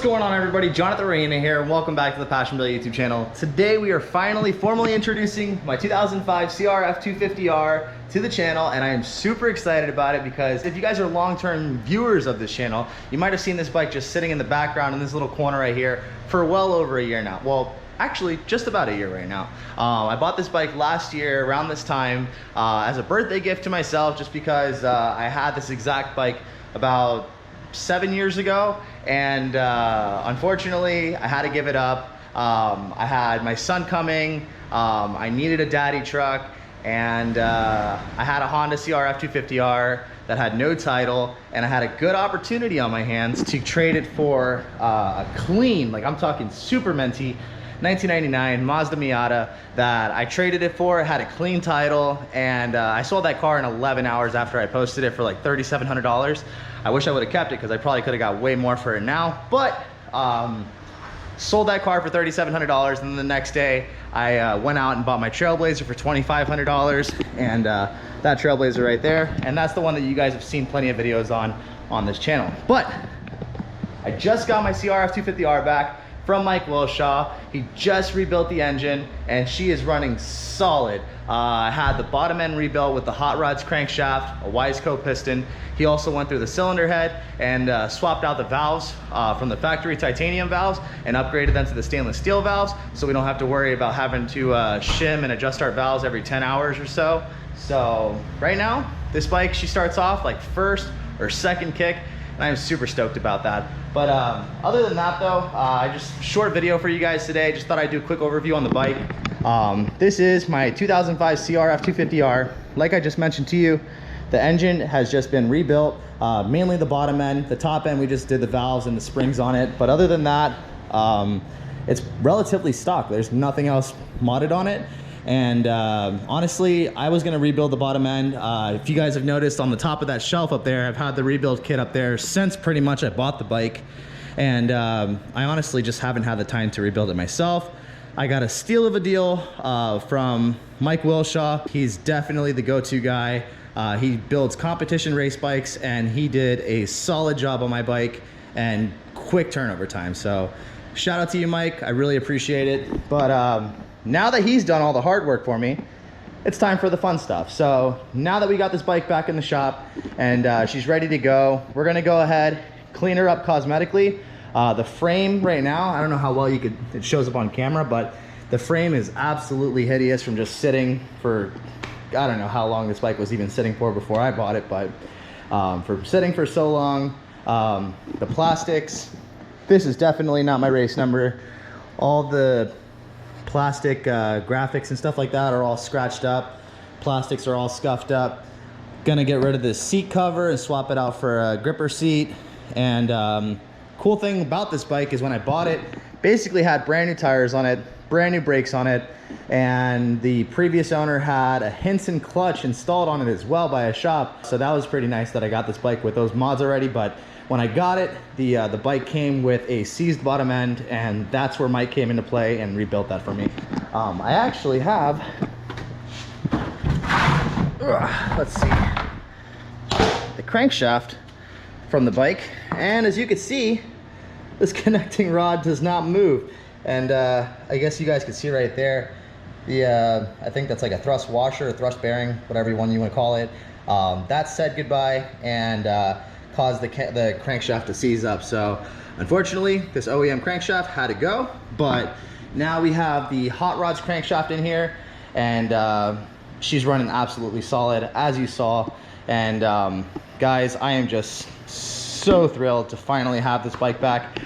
What's going on, everybody? Jonathan Reina here, and welcome back to the Passion Bill YouTube channel. Today we are finally formally introducing my 2005 CRF250R to the channel, and I am super excited about it because if you guys are long-term viewers of this channel, you might have seen this bike just sitting in the background in this little corner right here for well over a year now. Well, actually just about a year right now. I bought this bike last year around this time as a birthday gift to myself, just because I had this exact bike about 7 years ago, and unfortunately I had to give it up. I had my son coming, I needed a daddy truck, and I had a Honda CRF250R that had no title, and I had a good opportunity on my hands to trade it for a clean, like I'm talking super minty 1999 Mazda Miata that I traded it for. It had a clean title, and I sold that car in 11 hours after I posted it for like $3,700. I wish I would have kept it because I probably could have got way more for it now, but sold that car for $3,700, and then the next day I went out and bought my Trailblazer for $2,500, and that Trailblazer right there, and that's the one that you guys have seen plenty of videos on this channel. But I just got my CRF250R back from Mike Wilshaw. He just rebuilt the engine, and she is running solid. I had the bottom end rebuilt with the hot rods crankshaft, a Wiseco piston. He also went through the cylinder head and swapped out the valves from the factory titanium valves and upgraded them to the stainless steel valves, so we don't have to worry about having to shim and adjust our valves every 10 hours or so. So right now, this bike, she starts off like first or second kick, and I'm super stoked about that. But other than that though, just short video for you guys today. Just thought I'd do a quick overview on the bike. This is my 2005 CRF250R. Like I just mentioned to you, the engine has just been rebuilt, mainly the bottom end. The top end, we just did the valves and the springs on it. But other than that, it's relatively stock. There's nothing else modded on it. And honestly, I was gonna rebuild the bottom end. If you guys have noticed, on the top of that shelf up there, I've had the rebuild kit up there since pretty much I bought the bike. And I honestly just haven't had the time to rebuild it myself. I got a steal of a deal from Mike Wilshaw. He's definitely the go-to guy. He builds competition race bikes, and he did a solid job on my bike and quick turnover time. So shout out to you, Mike. I really appreciate it. But now that he's done all the hard work for me, it's time for the fun stuff. So now that we got this bike back in the shop and she's ready to go, we're gonna go ahead, clean her up cosmetically. The frame right now, I don't know how well it shows up on camera, but the frame is absolutely hideous from just sitting for, I don't know how long this bike was even sitting for before I bought it, but for sitting for so long. The plastics, this is definitely not my race number. All the plastic graphics and stuff like that are all scratched up. Plastics are all scuffed up. Gonna get rid of this seat cover and swap it out for a gripper seat. And cool thing about this bike is when I bought it, basically had brand new tires on it, brand new brakes on it, and the previous owner had a Hinson clutch installed on it as well by a shop. So that was pretty nice that I got this bike with those mods already. But when I got it, the bike came with a seized bottom end, and that's where Mike came into play and rebuilt that for me. I actually have, let's see, the crankshaft from the bike, and as you can see, this connecting rod does not move. And I guess you guys can see right there, I think that's like a thrust washer, or thrust bearing, whatever one you want to call it. That said goodbye and caused the crankshaft to seize up. So unfortunately, this OEM crankshaft had to go, but now we have the hot rods crankshaft in here, and she's running absolutely solid, as you saw. And guys, I am just so thrilled to finally have this bike back.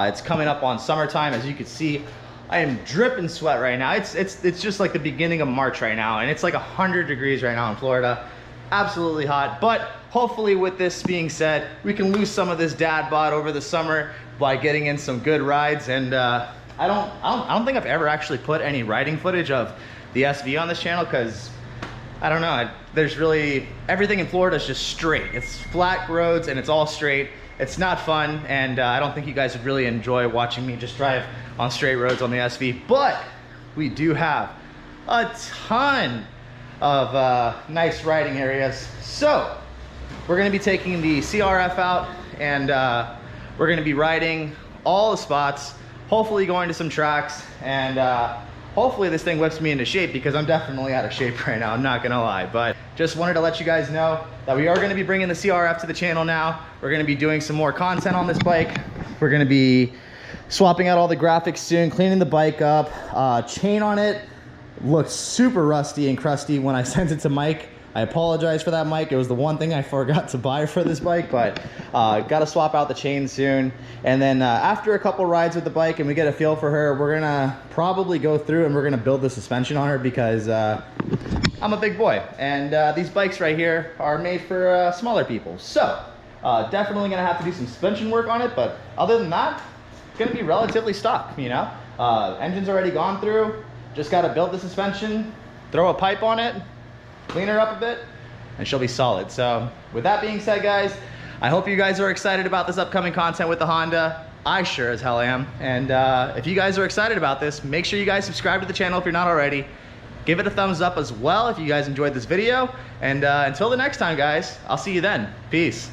It's coming up on summertime. As you can see, I am dripping sweat right now. It's just like the beginning of March right now, and it's like 100 degrees right now in Florida. Absolutely hot. But hopefully, with this being said, we can lose some of this dad bod over the summer by getting in some good rides. And I don't think I've ever actually put any riding footage of the SV on this channel, because I don't know, there's really, everything in Florida is just straight. It's flat roads and it's all straight. It's not fun, and I don't think you guys would really enjoy watching me just drive on straight roads on the SV. But we do have a ton of nice riding areas. So we're gonna be taking the CRF out, and we're gonna be riding all the spots, hopefully going to some tracks, and hopefully this thing whips me into shape, because I'm definitely out of shape right now, I'm not gonna lie. But just wanted to let you guys know that we are gonna be bringing the CRF to the channel now. We're gonna be doing some more content on this bike. We're gonna be swapping out all the graphics soon, cleaning the bike up. Chain on it looked super rusty and crusty when I sent it to Mike. I apologize for that, Mike. It was the one thing I forgot to buy for this bike, but gotta swap out the chain soon. And then after a couple rides with the bike and we get a feel for her, we're gonna probably go through and we're gonna build the suspension on her, because I'm a big boy, and these bikes right here are made for smaller people. So definitely gonna have to do some suspension work on it, but other than that, it's gonna be relatively stock, you know? Engine's already gone through, just gotta build the suspension, throw a pipe on it, clean her up a bit, and she'll be solid. So with that being said, guys, I hope you guys are excited about this upcoming content with the Honda. I sure as hell am. And if you guys are excited about this, make sure you guys subscribe to the channel if you're not already. Give it a thumbs up as well if you guys enjoyed this video. And until the next time, guys, I'll see you then. Peace.